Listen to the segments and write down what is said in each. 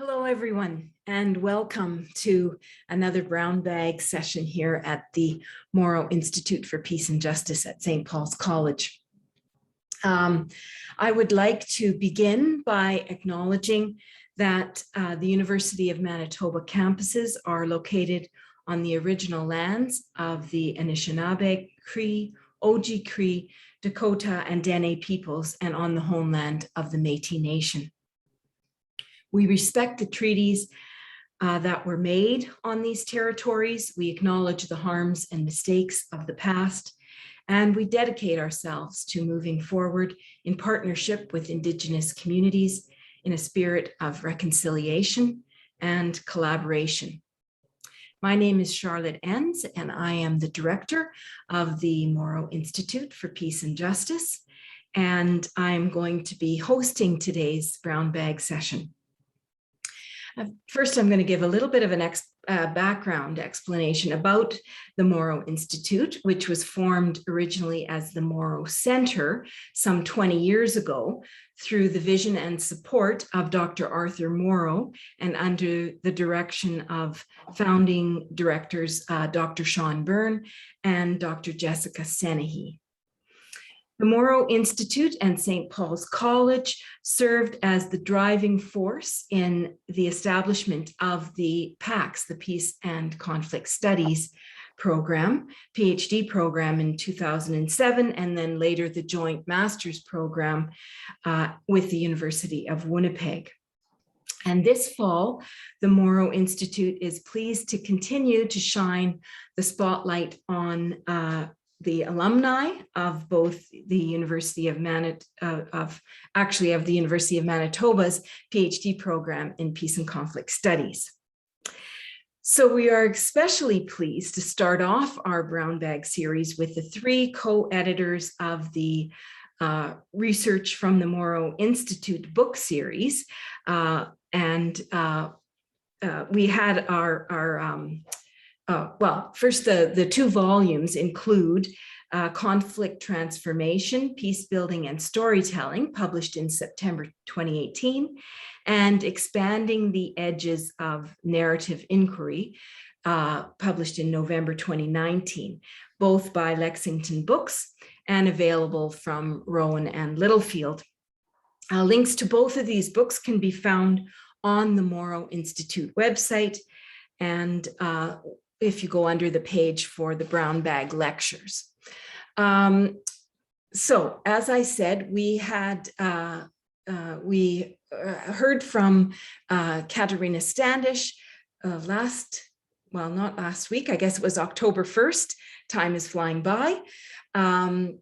Hello, everyone, and welcome to another brown bag session here at the Morrow Institute for Peace and Justice at St. Paul's College. I would like to begin by acknowledging that the University of Manitoba campuses are located on the original lands of the Anishinaabe, Cree, Oji-Cree, Dakota, and Dene peoples, and on the homeland of the Métis Nation. We respect the treaties that were made on these territories. We acknowledge the harms and mistakes of the past, and we dedicate ourselves to moving forward in partnership with Indigenous communities in a spirit of reconciliation and collaboration. My name is Charlotte Enns, and I am the director of the Morrow Institute for Peace and Justice, and I'm going to be hosting today's brown bag session. First, I'm going to give a little bit of an background explanation about the Morrow Institute, which was formed originally as the Morrow Center some 20 years ago through the vision and support of Dr. Arthur Morrow and under the direction of founding directors Dr. Sean Byrne and Dr. Jessica Senehi. The Morrow Institute and St. Paul's College served as the driving force in the establishment of the PACS, the Peace and Conflict Studies program, PhD program in 2007, and then later the joint master's program with the University of Winnipeg. And this fall, the Morrow Institute is pleased to continue to shine the spotlight on the alumni of both the University of Manitoba's PhD program in Peace and Conflict Studies. So we are especially pleased to start off our brown bag series with the three co-editors of the Research from the Morrow Institute book series. We had first, the two volumes include Conflict Transformation, Peace Building and Storytelling, published in September 2018, and Expanding the Edges of Narrative Inquiry, published in November 2019, both by Lexington Books and available from Rowan and Littlefield. Links to both of these books can be found on the Morrow Institute website, and if you go under the page for the brown bag lectures. So as I said, we had heard from Katerina Standish not last week, I guess it was October 1st, time is flying by, on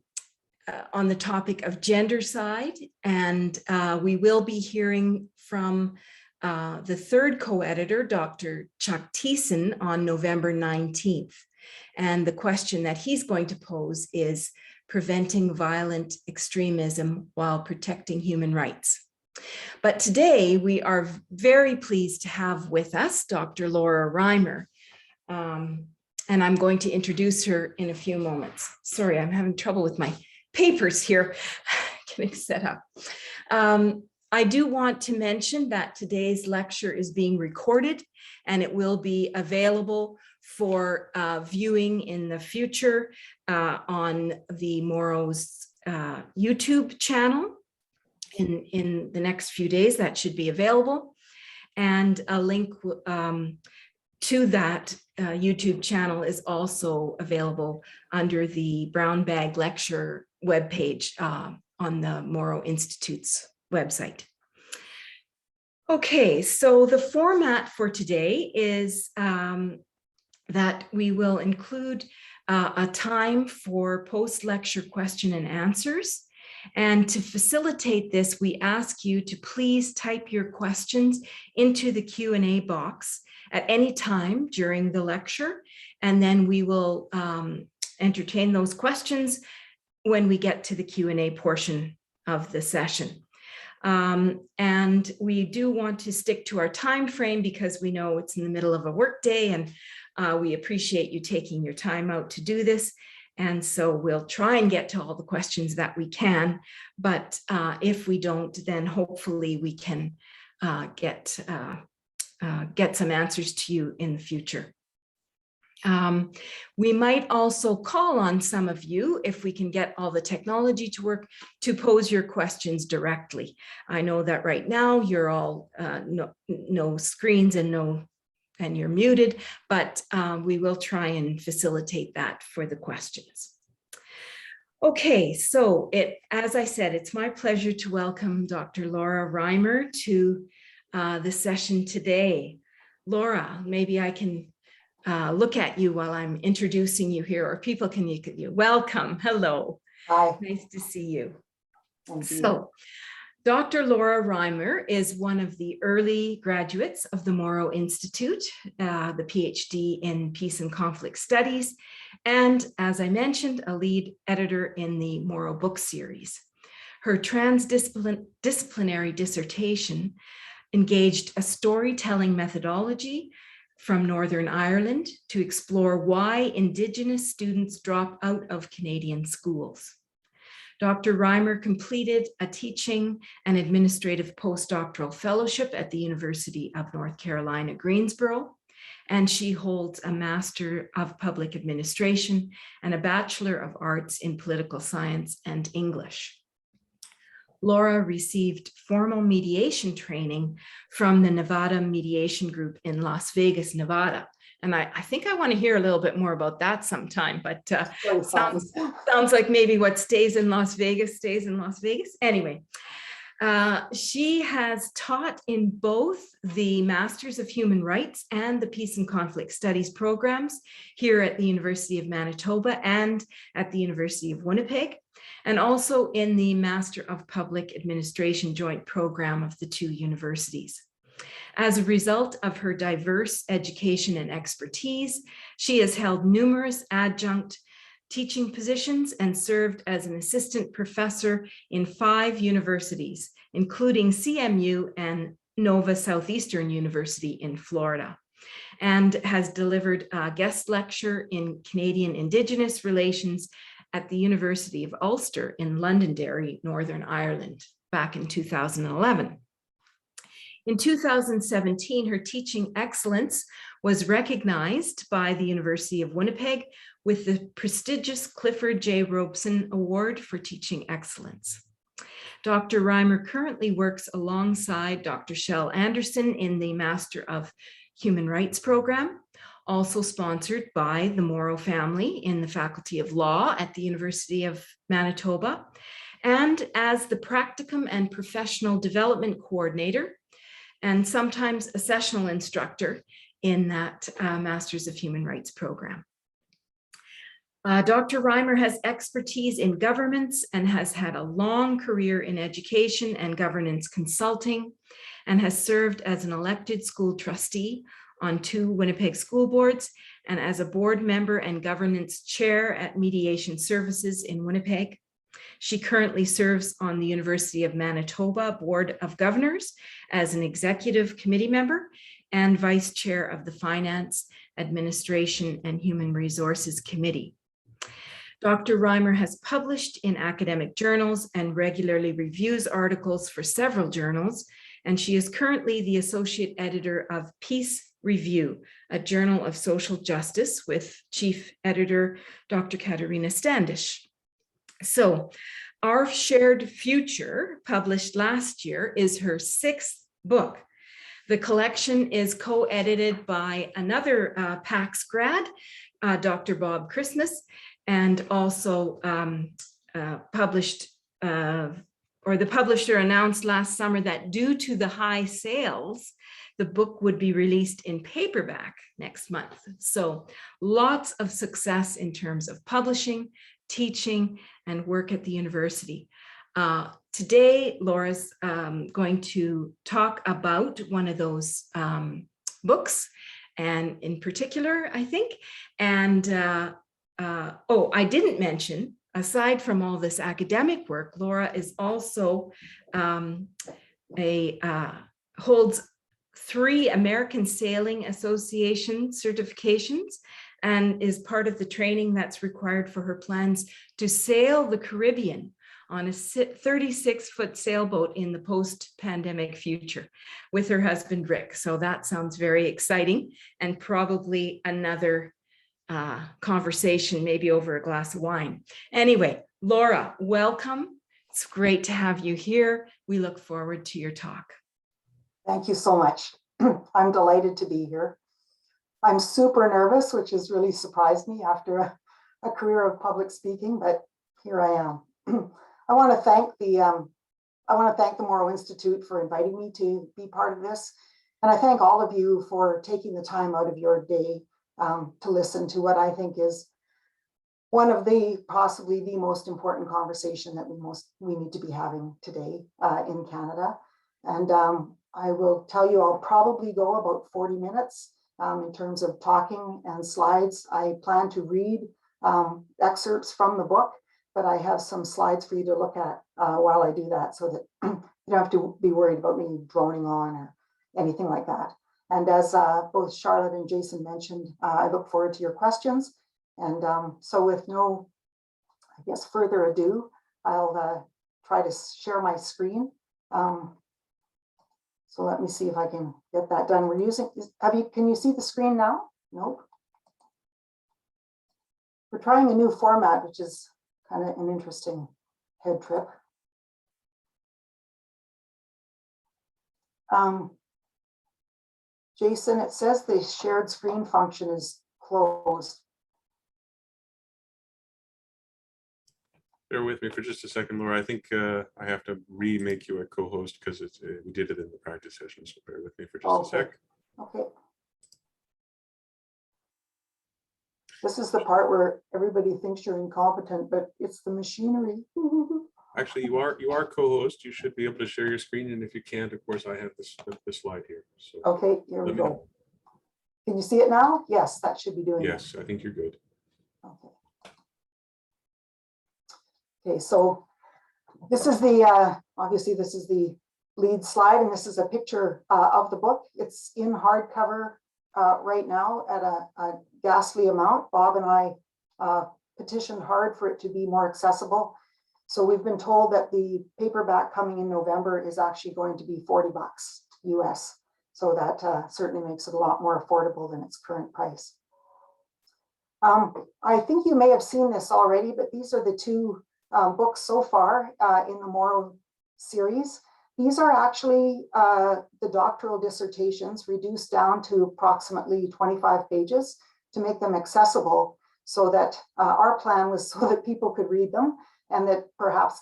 the topic of gendercide, and we will be hearing from the third co-editor, Dr. Chuck Thiessen, on November 19th. And the question that he's going to pose is preventing violent extremism while protecting human rights. But today we are very pleased to have with us Dr. Laura Reimer. And I'm going to introduce her in a few moments. Sorry, I'm having trouble with my papers here, getting set up. I do want to mention that today's lecture is being recorded and it will be available for viewing in the future on the Morrow's YouTube channel in the next few days. That should be available. And a link to that YouTube channel is also available under the Brown Bag Lecture webpage on the Morrow Institute's website. Okay, so the format for today is that we will include a time for post-lecture question and answers. And to facilitate this, we ask you to please type your questions into the Q&A box at any time during the lecture, and then we will entertain those questions when we get to the Q&A portion of the session. And we do want to stick to our time frame because we know it's in the middle of a work day, and we appreciate you taking your time out to do this. And so we'll try and get to all the questions that we can, but if we don't, then hopefully we can get some answers to you in the future. We might also call on some of you, if we can get all the technology to work, to pose your questions directly. I know that right now you're all no screens and you're muted, but we will try and facilitate that for the questions. Okay, so as I said, it's my pleasure to welcome Dr. Laura Reimer to the session today. Laura, maybe I can look at you while I'm introducing you here, or people can look at you. Welcome, hello. Hi. Nice to see you. Thank you. So, Dr. Laura Reimer is one of the early graduates of the Morrow Institute, the PhD in Peace and Conflict Studies, and as I mentioned, a lead editor in the Morrow book series. Her transdisciplinary dissertation engaged a storytelling methodology from Northern Ireland to explore why Indigenous students drop out of Canadian schools. Dr. Reimer completed a teaching and administrative postdoctoral fellowship at the University of North Carolina, Greensboro, and she holds a Master of Public Administration and a Bachelor of Arts in Political Science and English. Laura received formal mediation training from the Nevada Mediation Group in Las Vegas, Nevada. And I think I want to hear a little bit more about that sometime, but sounds like maybe what stays in Las Vegas stays in Las Vegas. Anyway, she has taught in both the Masters of Human Rights and the Peace and Conflict Studies programs here at the University of Manitoba and at the University of Winnipeg, and also in the Master of Public Administration joint program of the two universities. As a result of her diverse education and expertise, she has held numerous adjunct teaching positions and served as an assistant professor in 5 universities, including CMU and Nova Southeastern University in Florida, and has delivered a guest lecture in Canadian Indigenous Relations at the University of Ulster in Londonderry, Northern Ireland, back in 2011. In 2017, her teaching excellence was recognized by the University of Winnipeg with the prestigious Clifford J. Robeson Award for Teaching Excellence. Dr. Reimer currently works alongside Dr. Shell Anderson in the Master of Human Rights program, also sponsored by the Morrow family in the Faculty of Law at the University of Manitoba, and as the Practicum and Professional Development Coordinator, and sometimes a sessional instructor in that Masters of Human Rights program. Dr. Reimer has expertise in governments and has had a long career in education and governance consulting, and has served as an elected school trustee on 2 Winnipeg school boards and as a board member and governance chair at Mediation Services in Winnipeg. She currently serves on the University of Manitoba Board of Governors as an executive committee member and vice chair of the Finance, Administration, and Human Resources Committee. Dr. Reimer has published in academic journals and regularly reviews articles for several journals, and she is currently the associate editor of Peace Review, a journal of social justice with chief editor Dr. Katarina Standish. So, Our Shared Future, published last year, is her 6th book. The collection is co-edited by another PAX grad, Dr. Bob Christmas, and also published, or the publisher announced last summer that due to the high sales, the book would be released in paperback next month. So lots of success in terms of publishing, teaching, and work at the university. Today, Laura's going to talk about one of those books, and in particular, I think, and oh, I didn't mention, aside from all this academic work, Laura is also holds 3 American Sailing Association certifications and is part of the training that's required for her plans to sail the Caribbean on a 36-foot sailboat in the post-pandemic future with her husband, Rick. So that sounds very exciting, and probably another conversation, maybe over a glass of wine. Anyway, Laura, welcome. It's great to have you here. We look forward to your talk. Thank you so much. I'm delighted to be here. I'm super nervous, which has really surprised me after a career of public speaking, but here I am. I want to thank the Morrow Institute for inviting me to be part of this. And I thank all of you for taking the time out of your day to listen to what I think is one of the possibly the most important conversation that we need to be having today in Canada. And I will tell you, I'll probably go about 40 minutes in terms of talking and slides. I plan to read excerpts from the book, but I have some slides for you to look at while I do that, so that you don't have to be worried about me droning on or anything like that. And as both Charlotte and Jason mentioned, I look forward to your questions. And so with no, I guess, further ado, I'll try to share my screen. So let me see if I can get that done. We're using, can you see the screen now? Nope. We're trying a new format, which is kind of an interesting head trip. Jason, it says the shared screen function is closed. Bear with me for just a second, Laura. I think I have to remake you a co-host because we did it in the practice session. So bear with me for just a sec. Okay. This is the part where everybody thinks you're incompetent, but it's the machinery. Actually, you are co-host. You should be able to share your screen, and if you can't, of course, I have this slide here. So okay, here we go. Can you see it now? Yes, that should be doing it. Yes, I think you're good. Okay. Okay, so this is the, obviously this is the lead slide, and this is a picture of the book. It's in hardcover right now at a ghastly amount. Bob and I petitioned hard for it to be more accessible. So we've been told that the paperback coming in November is actually going to be $40 US. So that certainly makes it a lot more affordable than its current price. I think you may have seen this already, but these are the two books so far in the Morrow series. These are actually the doctoral dissertations reduced down to approximately 25 pages to make them accessible, so that our plan was so that people could read them, and that perhaps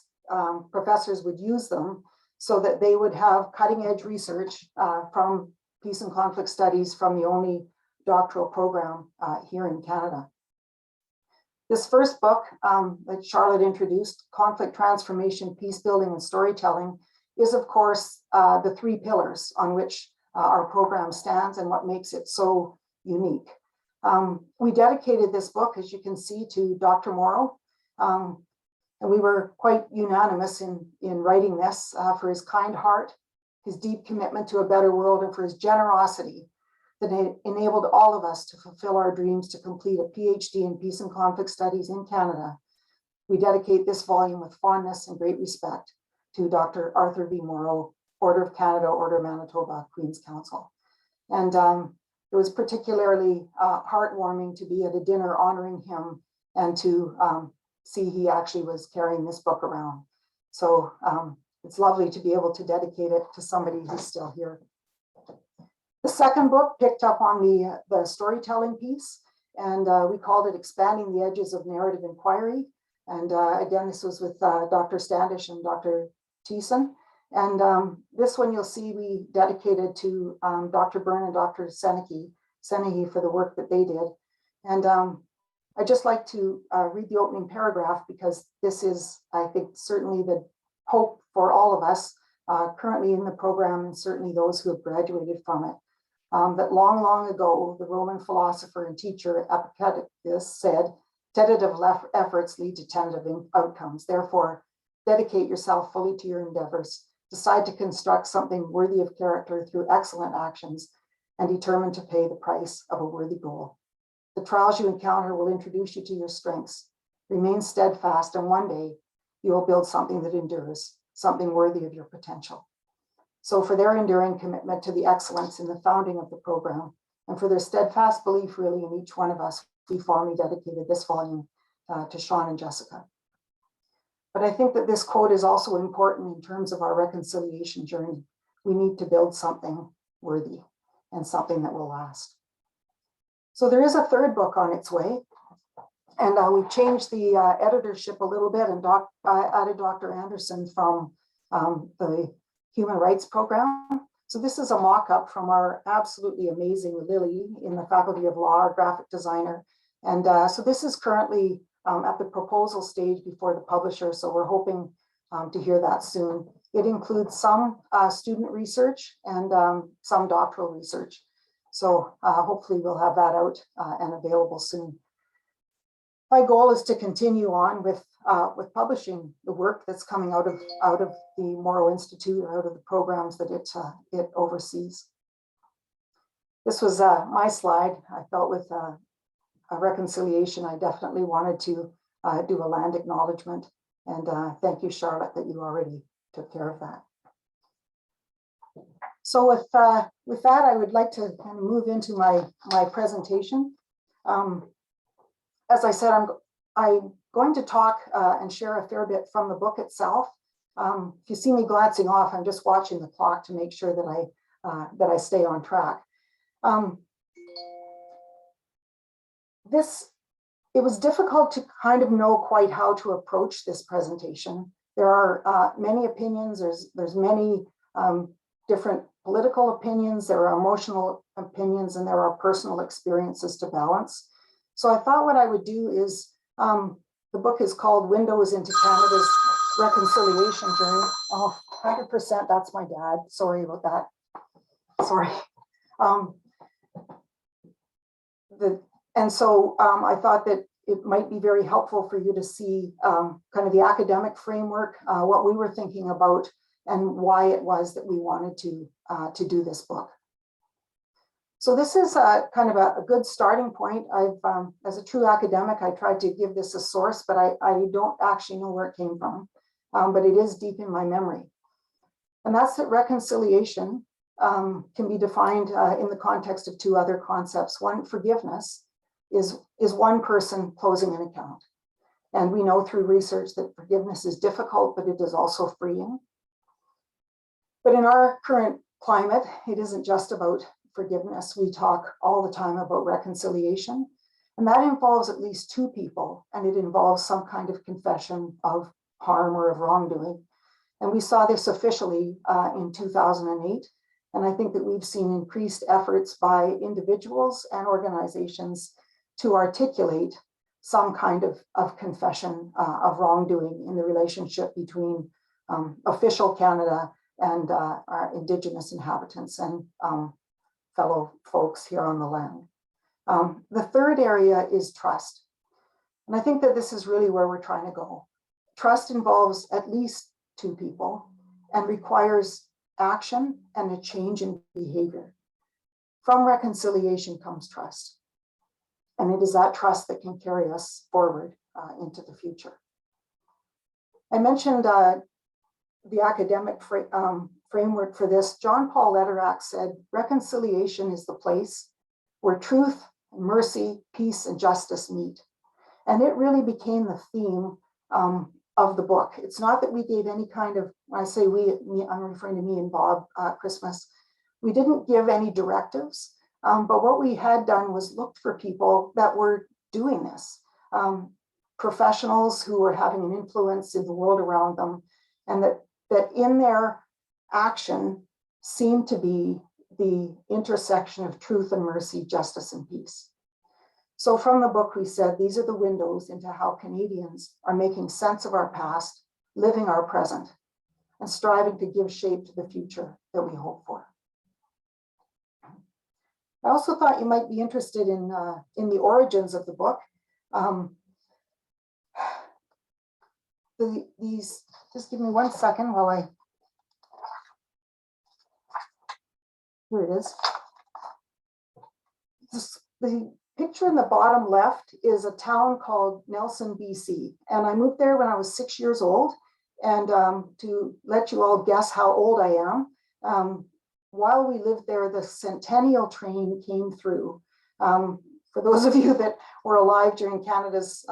professors would use them so that they would have cutting edge research from peace and conflict studies from the only doctoral program here in Canada. This first book that Charlotte introduced, Conflict Transformation, Peace Building and Storytelling, is of course the three pillars on which our program stands and what makes it so unique. We dedicated this book, as you can see, to Dr. Morrow, and we were quite unanimous in writing this for his kind heart, his deep commitment to a better world, and for his generosity that enabled all of us to fulfill our dreams to complete a PhD in Peace and Conflict Studies in Canada. We dedicate this volume with fondness and great respect to Dr. Arthur V. Morrow, Order of Canada, Order of Manitoba, Queen's Counsel. And it was particularly heartwarming to be at a dinner honoring him and to see he actually was carrying this book around. So it's lovely to be able to dedicate it to somebody who's still here. The second book picked up on the storytelling piece, and we called it Expanding the Edges of Narrative Inquiry. And again, this was with Dr. Standish and Dr. Thiessen. And this one you'll see we dedicated to Dr. Byrne and Dr. Senehi for the work that they did. And I'd just like to read the opening paragraph, because this is, I think, certainly the hope for all of us currently in the program, and certainly those who have graduated from it. That long, long ago, the Roman philosopher and teacher Epictetus said, tentative efforts lead to tentative outcomes. Therefore, dedicate yourself fully to your endeavors, decide to construct something worthy of character through excellent actions, and determine to pay the price of a worthy goal. The trials you encounter will introduce you to your strengths. Remain steadfast, and one day you will build something that endures, something worthy of your potential. So for their enduring commitment to the excellence in the founding of the program, and for their steadfast belief really in each one of us, we formally dedicated this volume to Sean and Jessica. But I think that this quote is also important in terms of our reconciliation journey. We need to build something worthy and something that will last. So there is a third book on its way, and we've changed the editorship a little bit and added Dr. Anderson from the Human Rights Program. So this is a mock-up from our absolutely amazing Lily in the Faculty of Law, our graphic designer. And so this is currently at the proposal stage before the publisher. So we're hoping to hear that soon. It includes some student research and some doctoral research. So hopefully we'll have that out and available soon. My goal is to continue on with publishing the work that's coming out of the Morrow Institute or out of the programs that it oversees. This was my slide. I felt with a reconciliation, I definitely wanted to do a land acknowledgement. And thank you, Charlotte, that you already took care of that. So with that, I would like to kind of move into my presentation. As I said, I'm going to talk and share a fair bit from the book itself. If you see me glancing off, I'm just watching the clock to make sure that I stay on track. It was difficult to kind of know quite how to approach this presentation. There are many opinions. There's many different political opinions. There are emotional opinions, and there are personal experiences to balance. So I thought what I would do is, the book is called Windows into Canada's Reconciliation Journey. Oh, 100%, that's my dad. Sorry about that. Sorry. I thought that it might be very helpful for you to see kind of the academic framework, what we were thinking about, and why it was that we wanted to do this book. So this is kind of a good starting point. As a true academic, I tried to give this a source, but I don't actually know where it came from, but it is deep in my memory. And that's that reconciliation can be defined in the context of two other concepts. One, forgiveness is one person closing an account. And we know through research that forgiveness is difficult, but it is also freeing. But in our current climate, it isn't just about forgiveness. We talk all the time about reconciliation, and that involves at least two people, and it involves some kind of confession of harm or of wrongdoing. And we saw this officially in 2008, and I think that we've seen increased efforts by individuals and organizations to articulate some kind of confession of wrongdoing in the relationship between official Canada and our Indigenous inhabitants and fellow folks here on the land. The third area is trust. And I think that this is really where we're trying to go. Trust involves at least two people and requires action and a change in behavior. From reconciliation comes trust. And it is that trust that can carry us forward into the future. I mentioned the academic framework for this. John Paul Lederach said, reconciliation is the place where truth, mercy, peace, and justice meet. And it really became the theme of the book. It's not that we gave any kind of, when I say we, I'm referring to me and Bob Christmas, we didn't give any directives, but what we had done was looked for people that were doing this, professionals who were having an influence in the world around them, and that in their action seemed to be the intersection of truth and mercy, justice and peace. So from the book, we said, these are the windows into how Canadians are making sense of our past, living our present, and striving to give shape to the future that we hope for. I also thought you might be interested in the origins of the book. Just give me 1 second while here it is. picture in the bottom left is a town called Nelson, BC. And I moved there when I was 6 years old. And to let you all guess how old I am, while we lived there, the Centennial train came through. For those of you that were alive during Canada's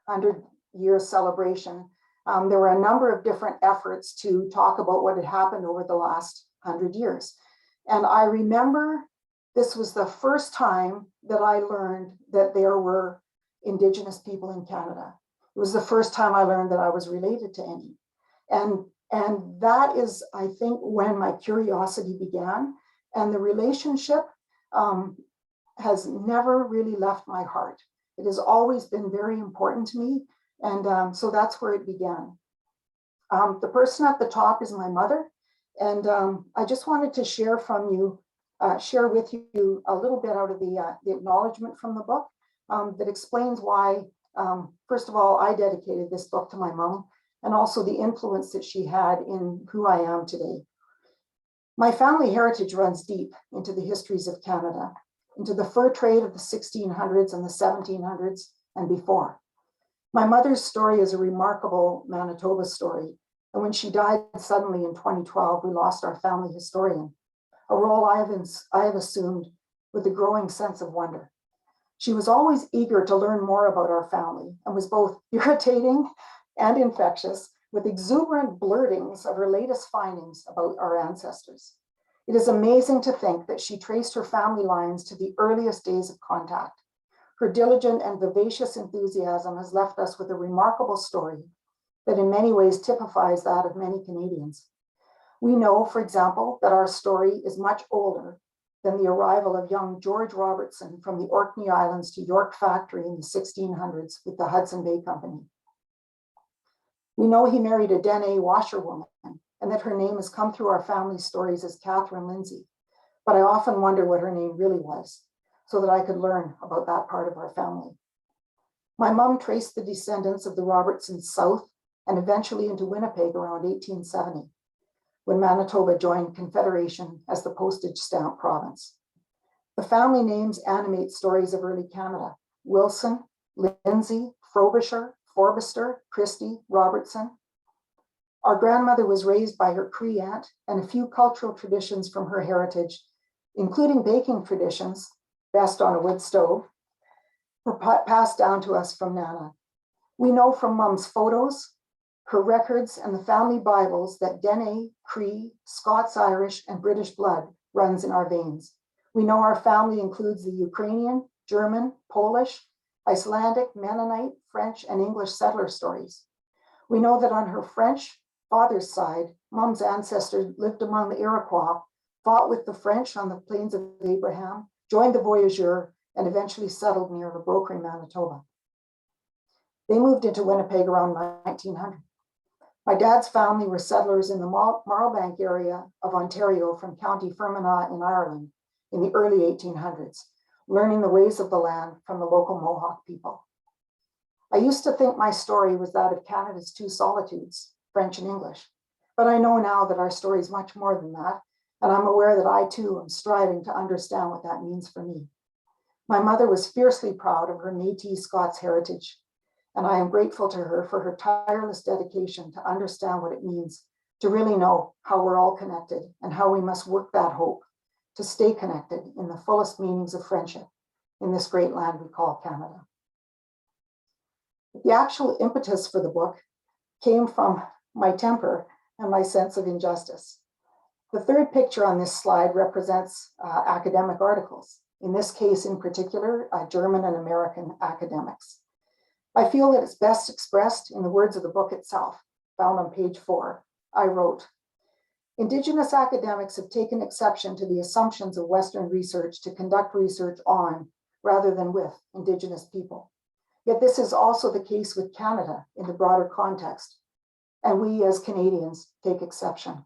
100-year celebration, there were a number of different efforts to talk about what had happened over the last 100 years. And I remember this was the first time that I learned that there were Indigenous people in Canada. It was the first time I learned that I was related to any. And that is, I think, when my curiosity began. And the relationship has never really left my heart. It has always been very important to me. And so that's where it began. The person at the top is my mother. And I just wanted to share with you a little bit out of the acknowledgement from the book that explains why, first of all, I dedicated this book to my mom, and also the influence that she had in who I am today. My family heritage runs deep into the histories of Canada, into the fur trade of the 1600s and the 1700s and before. My mother's story is a remarkable Manitoba story. And when she died suddenly in 2012, we lost our family historian, a role I have assumed with a growing sense of wonder. She was always eager to learn more about our family and was both irritating and infectious with exuberant blurtings of her latest findings about our ancestors. It is amazing to think that she traced her family lines to the earliest days of contact. Her diligent and vivacious enthusiasm has left us with a remarkable story that in many ways typifies that of many Canadians. We know, for example, that our story is much older than the arrival of young George Robertson from the Orkney Islands to York Factory in the 1600s with the Hudson Bay Company. We know he married a Dene washerwoman and that her name has come through our family stories as Catherine Lindsay. But I often wonder what her name really was so that I could learn about that part of our family. My mom traced the descendants of the Robertsons south and eventually into Winnipeg around 1870, when Manitoba joined Confederation as the postage stamp province. The family names animate stories of early Canada: Wilson, Lindsay, Frobisher, Forbister, Christie, Robertson. Our grandmother was raised by her Cree aunt, and a few cultural traditions from her heritage, including baking traditions, best on a wood stove, were passed down to us from Nana. We know from Mom's photos, her records, and the family Bibles that Dene, Cree, Scots-Irish, and British blood runs in our veins. We know our family includes the Ukrainian, German, Polish, Icelandic, Mennonite, French, and English settler stories. We know that on her French father's side, Mom's ancestors lived among the Iroquois, fought with the French on the plains of Abraham, joined the voyageur, and eventually settled near Le Brocquerie, Manitoba. They moved into Winnipeg around 1900. My dad's family were settlers in the Marlbank area of Ontario from County Fermanagh in Ireland in the early 1800s, learning the ways of the land from the local Mohawk people. I used to think my story was that of Canada's two solitudes, French and English, but I know now that our story is much more than that, and I'm aware that I too am striving to understand what that means for me. My mother was fiercely proud of her Métis Scots heritage, and I am grateful to her for her tireless dedication to understand what it means to really know how we're all connected and how we must work that hope to stay connected in the fullest meanings of friendship in this great land we call Canada. The actual impetus for the book came from my temper and my sense of injustice. The third picture on this slide represents academic articles, in this case in particular, German and American academics. I feel that it's best expressed in the words of the book itself, found on page 4. I wrote, "Indigenous academics have taken exception to the assumptions of Western research to conduct research on, rather than with, Indigenous people. Yet this is also the case with Canada in the broader context, and we as Canadians take exception.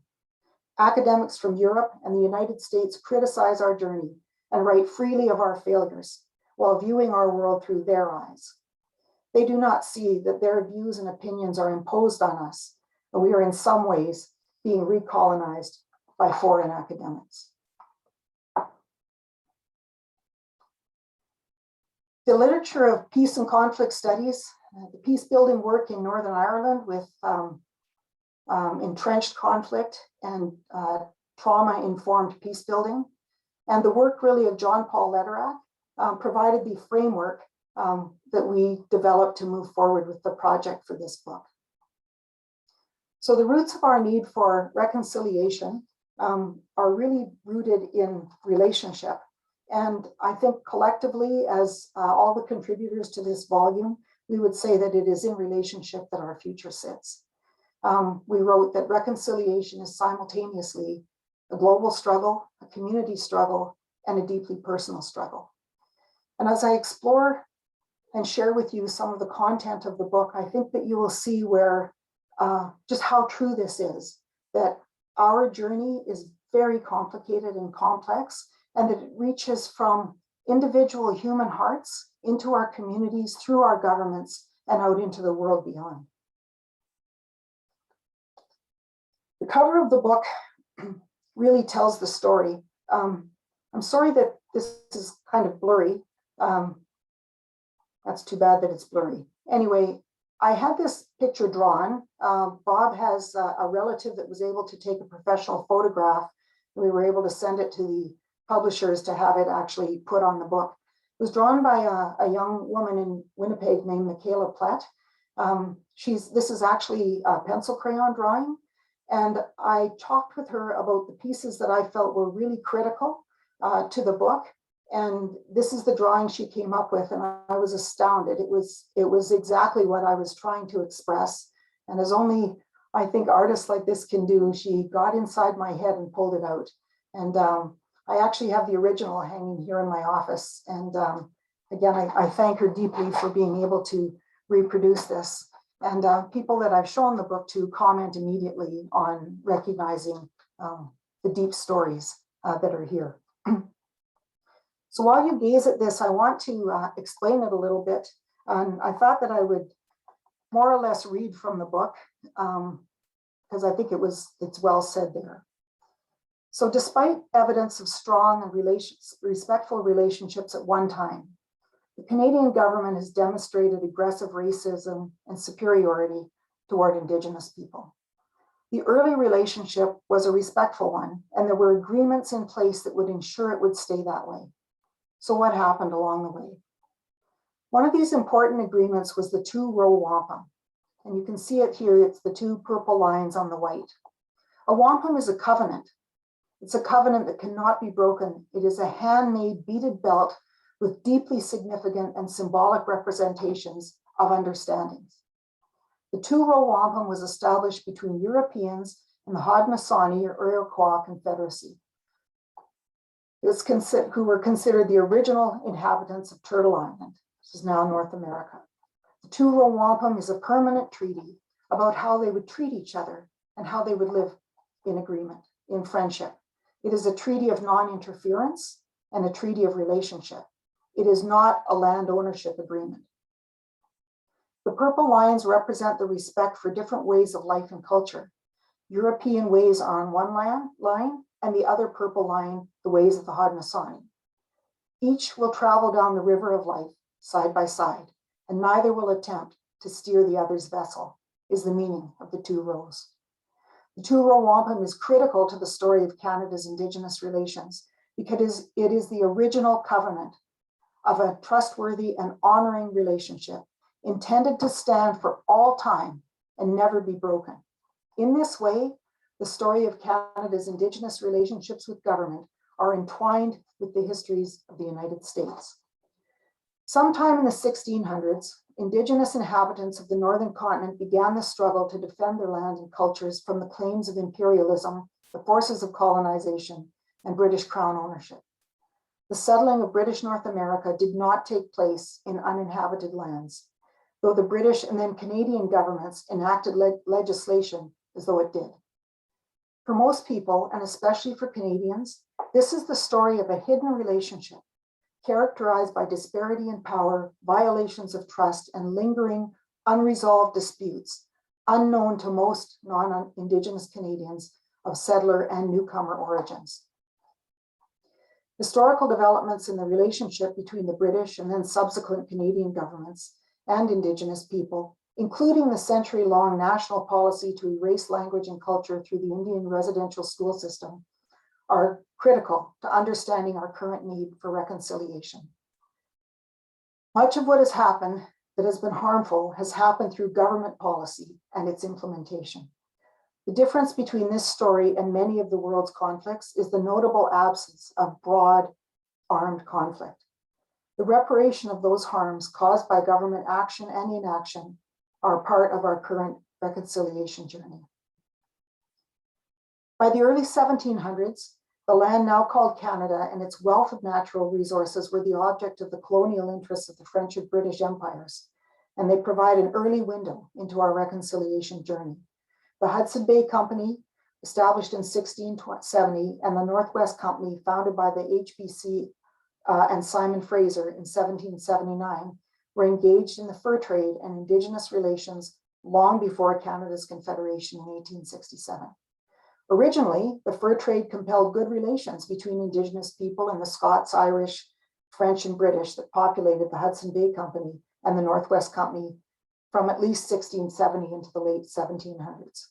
Academics from Europe and the United States criticize our journey and write freely of our failures while viewing our world through their eyes. They do not see that their views and opinions are imposed on us, and we are in some ways being recolonized by foreign academics." The literature of peace and conflict studies, the peace building work in Northern Ireland with entrenched conflict and trauma-informed peace building, and the work really of John Paul Lederach provided the framework that we developed to move forward with the project for this book. So the roots of our need for reconciliation are really rooted in relationship. And I think collectively, as all the contributors to this volume, we would say that it is in relationship that our future sits. We wrote that reconciliation is simultaneously a global struggle, a community struggle, and a deeply personal struggle. And as I explore and share with you some of the content of the book, I think that you will see where just how true this is, that our journey is very complicated and complex, and that it reaches from individual human hearts into our communities, through our governments, and out into the world beyond. The cover of the book really tells the story. I'm sorry that this is kind of blurry. That's too bad that it's blurry. Anyway, I had this picture drawn. Bob has a relative that was able to take a professional photograph. We were able to send it to the publishers to have it actually put on the book. It was drawn by a young woman in Winnipeg named Michaela Plett. This is actually a pencil crayon drawing. And I talked with her about the pieces that I felt were really critical to the book. And this is the drawing she came up with, and I was astounded. It was exactly what I was trying to express. And as only, I think, artists like this can do, she got inside my head and pulled it out. And I actually have the original hanging here in my office. And again, I thank her deeply for being able to reproduce this. And people that I've shown the book to comment immediately on recognizing the deep stories that are here. So while you gaze at this, I want to explain it a little bit. I thought that I would more or less read from the book because I think it's well said there. So despite evidence of strong and respectful relationships at one time, the Canadian government has demonstrated aggressive racism and superiority toward Indigenous people. The early relationship was a respectful one, and there were agreements in place that would ensure it would stay that way. So what happened along the way? One of these important agreements was the two-row wampum. And you can see it here, it's the two purple lines on the white. A wampum is a covenant. It's a covenant that cannot be broken. It is a handmade beaded belt with deeply significant and symbolic representations of understandings. The two-row wampum was established between Europeans and the Haudenosaunee or Iroquois Confederacy, who were considered the original inhabitants of Turtle Island, which is now North America. The two-row wampum is a permanent treaty about how they would treat each other and how they would live in agreement, in friendship. It is a treaty of non-interference and a treaty of relationship. It is not a land ownership agreement. The purple lines represent the respect for different ways of life and culture. European ways are on one line, and the other purple line, the ways of the Haudenosaunee. Each will travel down the river of life side by side, and neither will attempt to steer the other's vessel, is the meaning of the two rows. The two-row wampum is critical to the story of Canada's Indigenous relations because it is the original covenant of a trustworthy and honoring relationship intended to stand for all time and never be broken. In this way, the story of Canada's Indigenous relationships with government are entwined with the histories of the United States. Sometime in the 1600s, Indigenous inhabitants of the Northern Continent began the struggle to defend their land and cultures from the claims of imperialism, the forces of colonization, and British Crown ownership. The settling of British North America did not take place in uninhabited lands, though the British and then Canadian governments enacted legislation as though it did. For most people, and especially for Canadians, this is the story of a hidden relationship characterized by disparity in power, violations of trust, and lingering unresolved disputes unknown to most non-Indigenous Canadians of settler and newcomer origins. Historical developments in the relationship between the British and then subsequent Canadian governments and Indigenous people, including the century-long national policy to erase language and culture through the Indian residential school system, are critical to understanding our current need for reconciliation. Much of what has happened that has been harmful has happened through government policy and its implementation. The difference between this story and many of the world's conflicts is the notable absence of broad armed conflict. The reparation of those harms caused by government action and inaction are part of our current reconciliation journey. By the early 1700s, the land now called Canada and its wealth of natural resources were the object of the colonial interests of the French and British empires, and they provide an early window into our reconciliation journey. The Hudson Bay Company, established in 1670, and the Northwest Company, founded by the HBC and Simon Fraser in 1779, were engaged in the fur trade and Indigenous relations long before Canada's Confederation in 1867. Originally, the fur trade compelled good relations between Indigenous people and the Scots, Irish, French, and British that populated the Hudson Bay Company and the Northwest Company from at least 1670 into the late 1700s.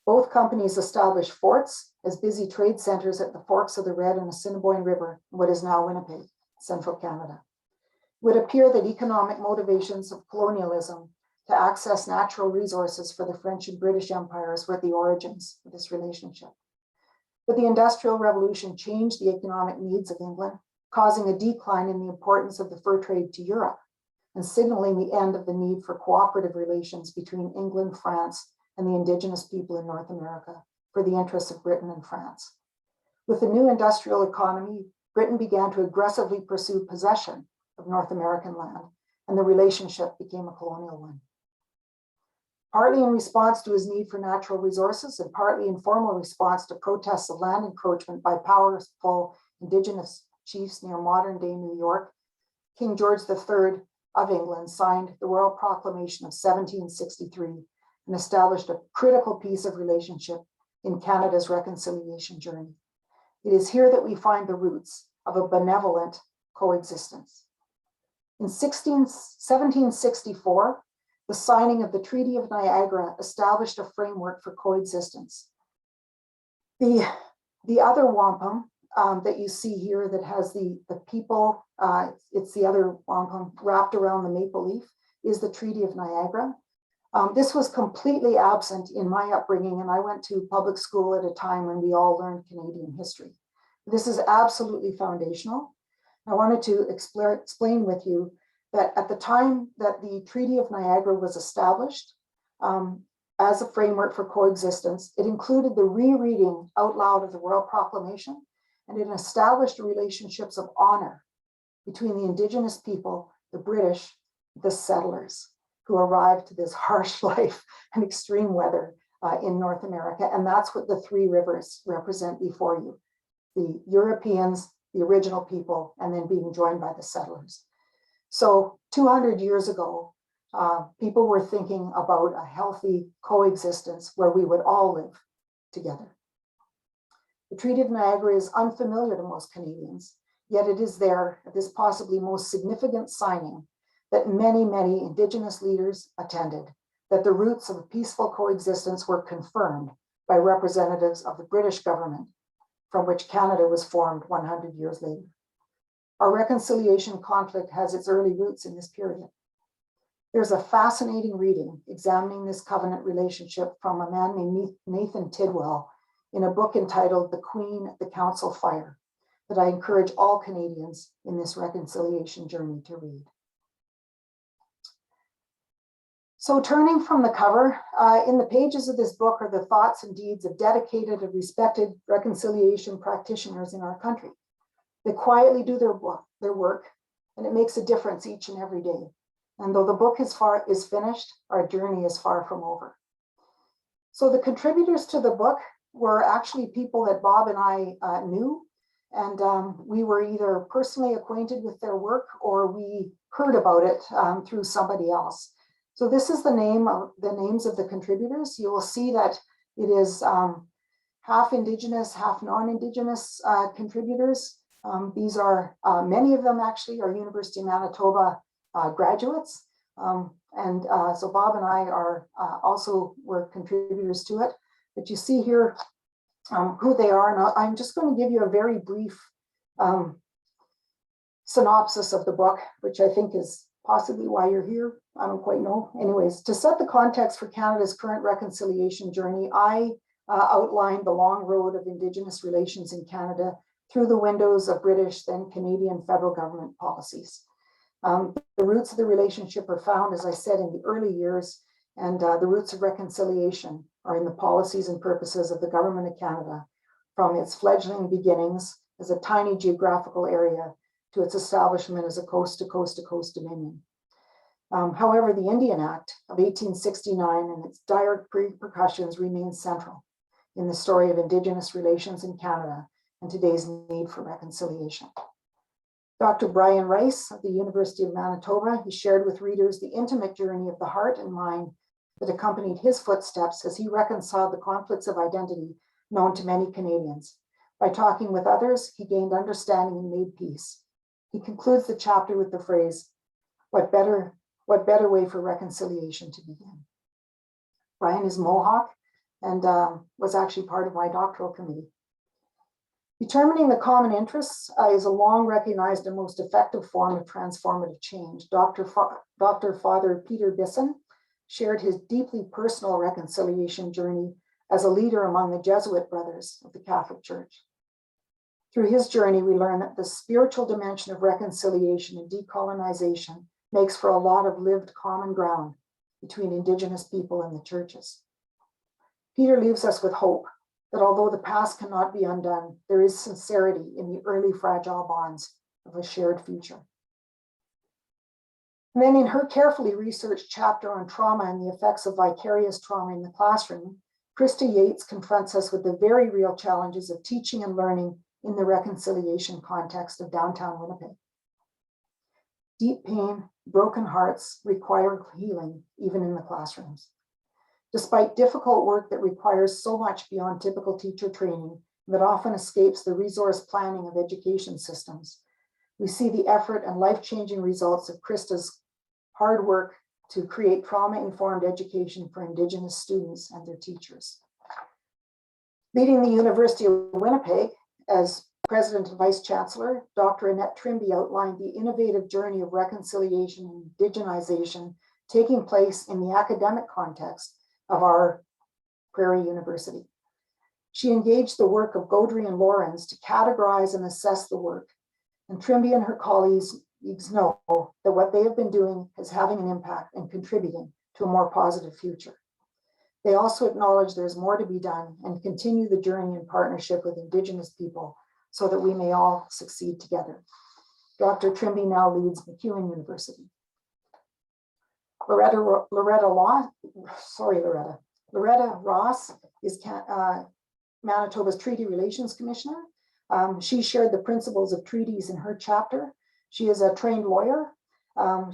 Both companies established forts as busy trade centers at the forks of the Red and Assiniboine River, what is now Winnipeg, central Canada. It would appear that economic motivations of colonialism to access natural resources for the French and British empires were at the origins of this relationship. But the Industrial Revolution changed the economic needs of England, causing a decline in the importance of the fur trade to Europe and signaling the end of the need for cooperative relations between England, France, and the Indigenous people in North America for the interests of Britain and France. With the new industrial economy, Britain began to aggressively pursue possession of North American land, and the relationship became a colonial one. Partly in response to his need for natural resources and partly in formal response to protests of land encroachment by powerful Indigenous chiefs near modern-day New York, King George III of England signed the Royal Proclamation of 1763 and established a critical piece of relationship in Canada's reconciliation journey. It is here that we find the roots of a benevolent coexistence. In 1764, the signing of the Treaty of Niagara established a framework for coexistence. The other wampum that you see here that has the people, it's the other wampum wrapped around the maple leaf, is the Treaty of Niagara. This was completely absent in my upbringing, and I went to public school at a time when we all learned Canadian history. This is absolutely foundational. I wanted to explain with you that at the time that the Treaty of Niagara was established as a framework for coexistence, it included the rereading out loud of the Royal Proclamation, and it established relationships of honor between the Indigenous people, the British, the settlers, who arrived to this harsh life and extreme weather in North America. And that's what the three rivers represent before you: the Europeans, the original people, and then being joined by the settlers. So 200 years ago, people were thinking about a healthy coexistence where we would all live together. The Treaty of Niagara is unfamiliar to most Canadians, yet it is there at this possibly most significant signing that many, many Indigenous leaders attended, that the roots of a peaceful coexistence were confirmed by representatives of the British government, from which Canada was formed 100 years later. Our reconciliation conflict has its early roots in this period. There's a fascinating reading examining this covenant relationship from a man named Nathan Tidwell in a book entitled The Queen at the Council Fire that I encourage all Canadians in this reconciliation journey to read. So turning from the cover, in the pages of this book are the thoughts and deeds of dedicated and respected reconciliation practitioners in our country. They quietly do their work, and it makes a difference each and every day. And though the book is finished, our journey is far from over. So the contributors to the book were actually people that Bob and I knew, and we were either personally acquainted with their work or we heard about it through somebody else. So this is the names of the contributors. You will see that it is half Indigenous, half non-Indigenous contributors. These are, many of them actually are University of Manitoba graduates. So Bob and I are were contributors to it. But you see here who they are, and I'm just going to give you a very brief synopsis of the book, which I think is possibly why you're here. I don't quite know. Anyways, to set the context for Canada's current reconciliation journey, I outlined the long road of Indigenous relations in Canada through the windows of British, then Canadian federal government policies. The roots of the relationship are found, as I said, in the early years, and the roots of reconciliation are in the policies and purposes of the Government of Canada, from its fledgling beginnings as a tiny geographical area to its establishment as a coast-to-coast-to-coast dominion. However, the Indian Act of 1869 and its dire repercussions remain central in the story of Indigenous relations in Canada and today's need for reconciliation. Dr. Brian Rice of the University of Manitoba, he shared with readers the intimate journey of the heart and mind that accompanied his footsteps as he reconciled the conflicts of identity known to many Canadians. By talking with others, he gained understanding and made peace. He concludes the chapter with the phrase, what better way for reconciliation to begin? Brian is Mohawk and was actually part of my doctoral committee. Determining the common interests is a long recognized and most effective form of transformative change. Dr. Father Peter Bisson shared his deeply personal reconciliation journey as a leader among the Jesuit brothers of the Catholic Church. Through his journey, we learn that the spiritual dimension of reconciliation and decolonization makes for a lot of lived common ground between Indigenous people and the churches. Peter leaves us with hope that although the past cannot be undone, there is sincerity in the early fragile bonds of a shared future. And then in her carefully researched chapter on trauma and the effects of vicarious trauma in the classroom, Krista Yates confronts us with the very real challenges of teaching and learning in the reconciliation context of downtown Winnipeg. Deep pain, broken hearts require healing, even in the classrooms. Despite difficult work that requires so much beyond typical teacher training that often escapes the resource planning of education systems, we see the effort and life-changing results of Krista's hard work to create trauma-informed education for Indigenous students and their teachers. Leading the University of Winnipeg as President and Vice Chancellor, Dr. Annette Trimby outlined the innovative journey of reconciliation and indigenization taking place in the academic context of our Prairie University. She engaged the work of Gaudry and Lawrence to categorize and assess the work, and Trimby and her colleagues know that what they have been doing is having an impact and contributing to a more positive future. They also acknowledge there's more to be done and continue the journey in partnership with Indigenous people so that we may all succeed together. Dr. Trimby now leads MacEwan University. Loretta Ross is Manitoba's Treaty Relations Commissioner. She shared the principles of treaties in her chapter. She is a trained lawyer.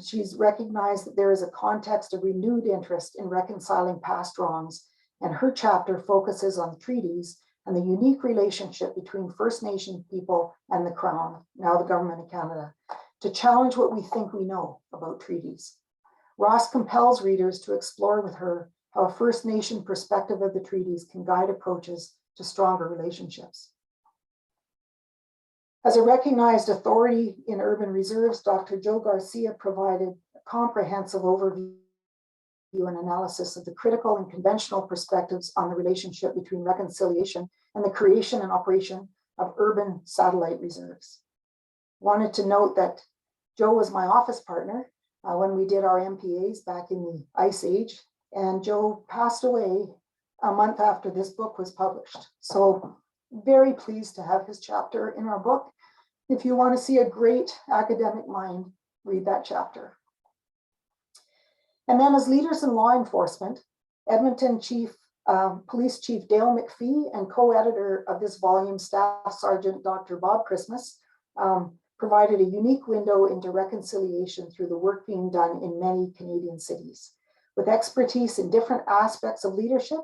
She's recognized that there is a context of renewed interest in reconciling past wrongs, and her chapter focuses on treaties and the unique relationship between First Nation people and the Crown, now the Government of Canada, to challenge what we think we know about treaties. Ross compels readers to explore with her how a First Nation perspective of the treaties can guide approaches to stronger relationships. As a recognized authority in urban reserves, Dr. Joe Garcia provided a comprehensive overview and analysis of the critical and conventional perspectives on the relationship between reconciliation and the creation and operation of urban satellite reserves. Wanted to note that Joe was my office partner when we did our MPAs back in the Ice Age, and Joe passed away a month after this book was published. So very pleased to have his chapter in our book. If you want to see a great academic mind, read that chapter. And then as leaders in law enforcement, Edmonton Police Chief Dale McPhee and co-editor of this volume, Staff Sergeant Dr. Bob Christmas, provided a unique window into reconciliation through the work being done in many Canadian cities. With expertise in different aspects of leadership,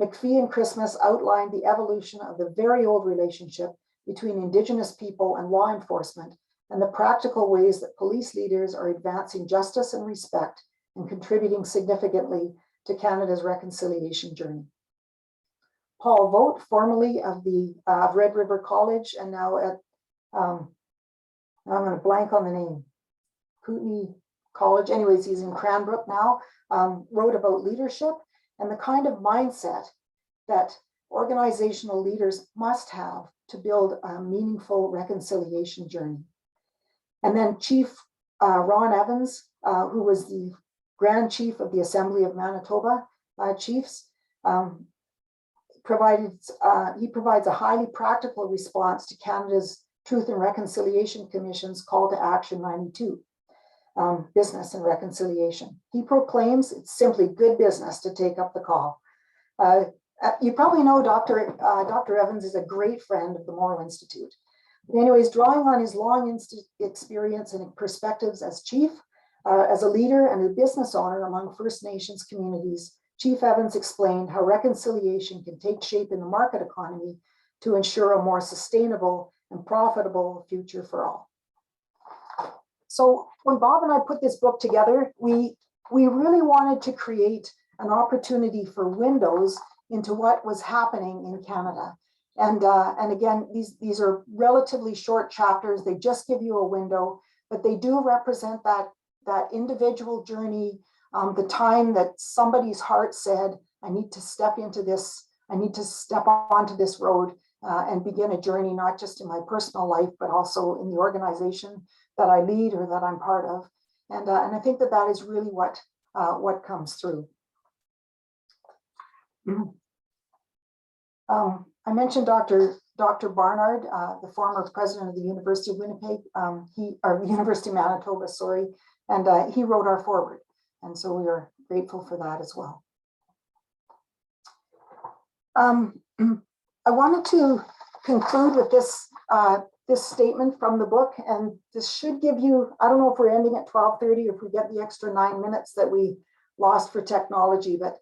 McPhee and Christmas outlined the evolution of the very old relationship between Indigenous people and law enforcement, and the practical ways that police leaders are advancing justice and respect and contributing significantly to Canada's reconciliation journey. Paul Vogt, formerly of the Red River College and now at, I'm going to blank on the name, Kootenai College, anyways, he's in Cranbrook now, wrote about leadership and the kind of mindset that organizational leaders must have to build a meaningful reconciliation journey. And then Chief Ron Evans, who was the Grand Chief of the Assembly of Manitoba Chiefs, provides a highly practical response to Canada's Truth and Reconciliation Commission's Call to Action 92, business and reconciliation. He proclaims it's simply good business to take up the call. You probably know Dr. Evans is a great friend of the Moral Institute. But anyways, drawing on his long experience and perspectives as chief, as a leader and a business owner among First Nations communities, Chief Evans explained how reconciliation can take shape in the market economy to ensure a more sustainable and profitable future for all. So when Bob and I put this book together, we really wanted to create an opportunity for windows into what was happening in Canada. And again, these are relatively short chapters. They just give you a window, but they do represent that individual journey, the time that somebody's heart said, I need to step into this, I need to step onto this road and begin a journey, not just in my personal life, but also in the organization that I lead or that I'm part of. And I think that is really what comes through. I mentioned Dr. Barnard, the former president of the University of Winnipeg, or University of Manitoba, sorry, and he wrote our foreword. And so we are grateful for that as well. I wanted to conclude with this statement from the book, and this should give you, I don't know if we're ending at 12:30, if we get the extra 9 minutes that we lost for technology, but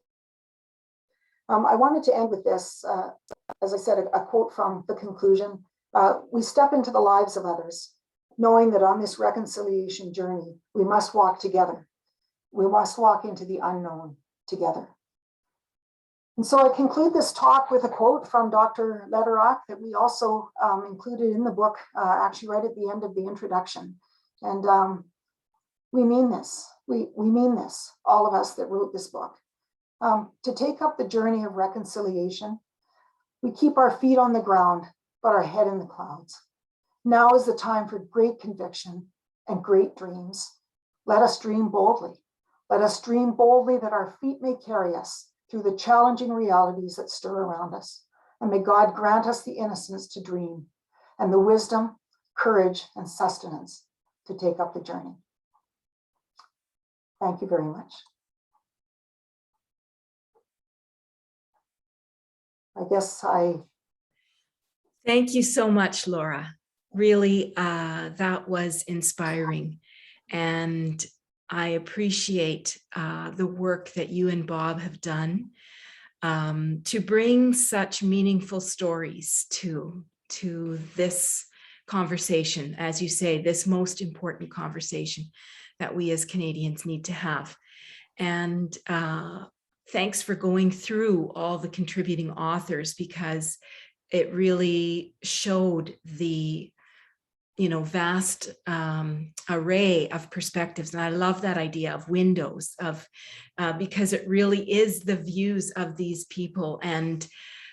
I wanted to end with this, as I said, a quote from the conclusion. We step into the lives of others, knowing that on this reconciliation journey, we must walk together. We must walk into the unknown together. And so I conclude this talk with a quote from Dr. Lederach that we also included in the book, actually right at the end of the introduction. And we mean this. We mean this, all of us that wrote this book. To take up the journey of reconciliation, we keep our feet on the ground, but our head in the clouds. Now is the time for great conviction and great dreams. Let us dream boldly. Let us dream boldly that our feet may carry us through the challenging realities that stir around us. And may God grant us the innocence to dream and the wisdom, courage, and sustenance to take up the journey. Thank you very much. I guess Thank you so much, Laura. Really, that was inspiring. And I appreciate the work that you and Bob have done to bring such meaningful stories to this conversation, as you say, this most important conversation that we as Canadians need to have. And thanks for going through all the contributing authors, because it really showed the vast array of perspectives. And I love that idea of windows, because it really is the views of these people and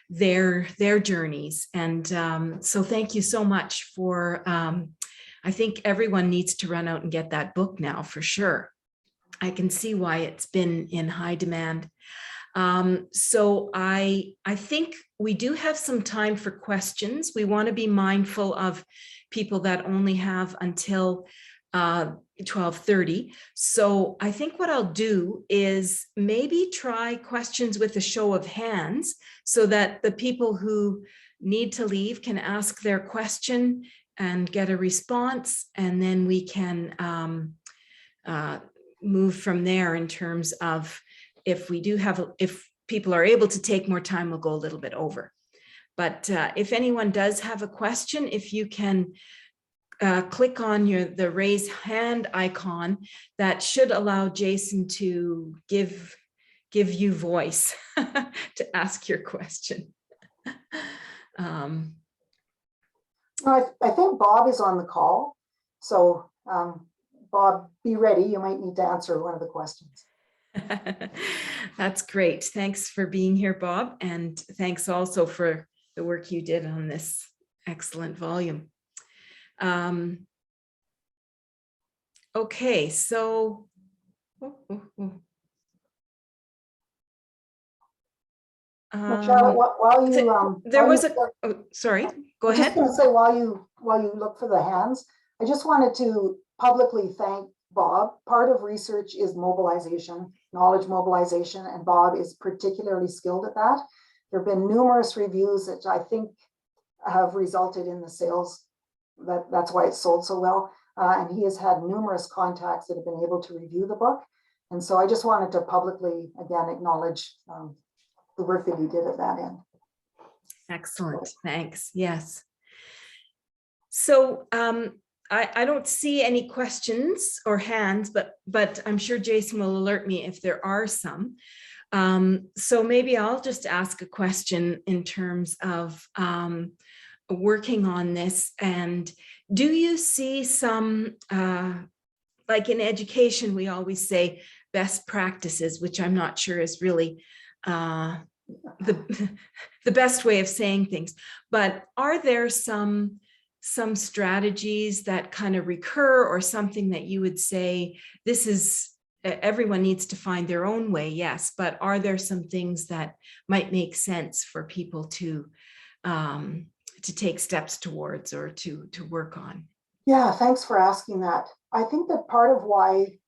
their journeys. And so thank you so much for, I think everyone needs to run out and get that book now for sure. I can see why it's been in high demand. So I think we do have some time for questions. We want to be mindful of people that only have until 12:30. So I think what I'll do is maybe try questions with a show of hands so that the people who need to leave can ask their question and get a response, and then we can move from there in terms of if people are able to take more time, we'll go a little bit over. But if anyone does have a question, if you can click on the raise hand icon, that should allow Jason to give you voice to ask your question. I think Bob is on the call. So Bob, be ready. You might need to answer one of the questions. That's great. Thanks for being here, Bob. And thanks also for the work you did on this excellent volume. Okay, so Charlotte, while you there was a sorry, go ahead. Just going to say while you look for the hands, I just wanted to publicly thank Bob. Part of research is mobilization, knowledge mobilization, and Bob is particularly skilled at that. There have been numerous reviews that I think have resulted in the sales. That's why it's sold so well. And he has had numerous contacts that have been able to review the book. And so I just wanted to publicly, again, acknowledge the work that he did at that end. Excellent, thanks. Yes. So I don't see any questions or hands, but I'm sure Jason will alert me if there are some. So maybe I'll just ask a question in terms of working on this. And do you see some, like in education, we always say best practices, which I'm not sure is really the best way of saying things, but are there some strategies that kind of recur, or something that you would say, this is, everyone needs to find their own way, yes, but are there some things that might make sense for people to take steps towards or to work on? Yeah, thanks for asking that. I think that part of why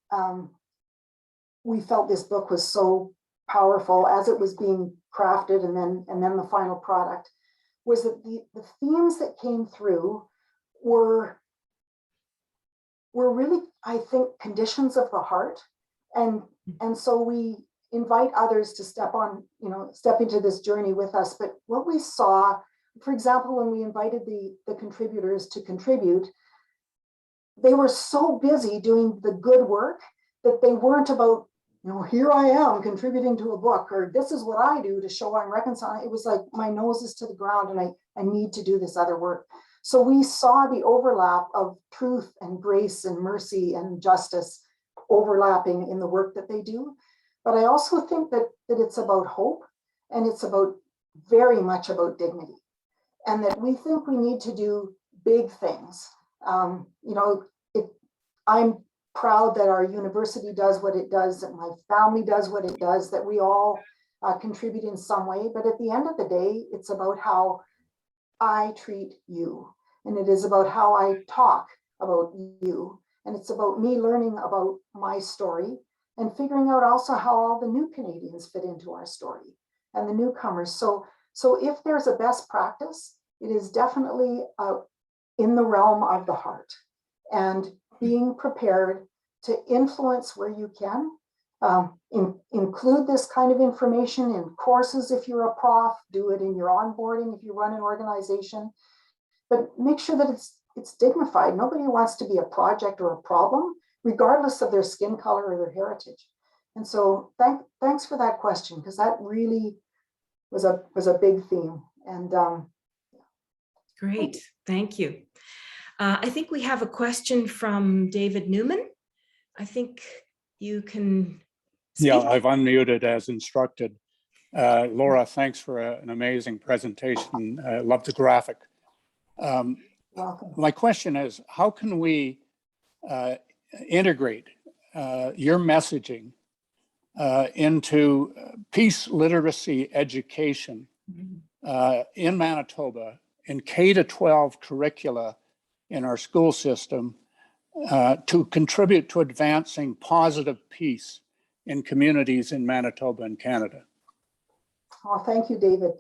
we felt this book was so powerful as it was being crafted and then the final product was that the themes that came through were really, I think, conditions of the heart. And so we invite others to step into this journey with us. But what we saw, for example, when we invited the contributors to contribute, they were so busy doing the good work that they weren't about, here I am contributing to a book, or this is what I do to show I'm reconciling. It was like, my nose is to the ground and I need to do this other work. So we saw the overlap of truth and grace and mercy and justice overlapping in the work that they do. But I also think that it's about hope, and it's about very much about dignity, and that we think we need to do big things. I'm proud that our university does what it does, that my family does what it does, that we all contribute in some way. But at the end of the day, it's about how I treat you. And it is about how I talk about you. And it's about me learning about my story and figuring out also how all the new Canadians fit into our story and the newcomers. So if there's a best practice, it is definitely in the realm of the heart, and being prepared to influence where you can. Include this kind of information in courses if you're a prof, do it in your onboarding if you run an organization, but make sure that it's dignified. Nobody wants to be a project or a problem, regardless of their skin color or their heritage. And so thanks for that question, because that really was a big theme. And great, thank you. I think we have a question from David Newman. I think you can speak. Yeah, I've unmuted as instructed. Laura, thanks for an amazing presentation. I love the graphic. My question is, how can we integrate your messaging into peace literacy education in Manitoba, in K-12 curricula in our school system, to contribute to advancing positive peace in communities in Manitoba and Canada? Oh, thank you, David.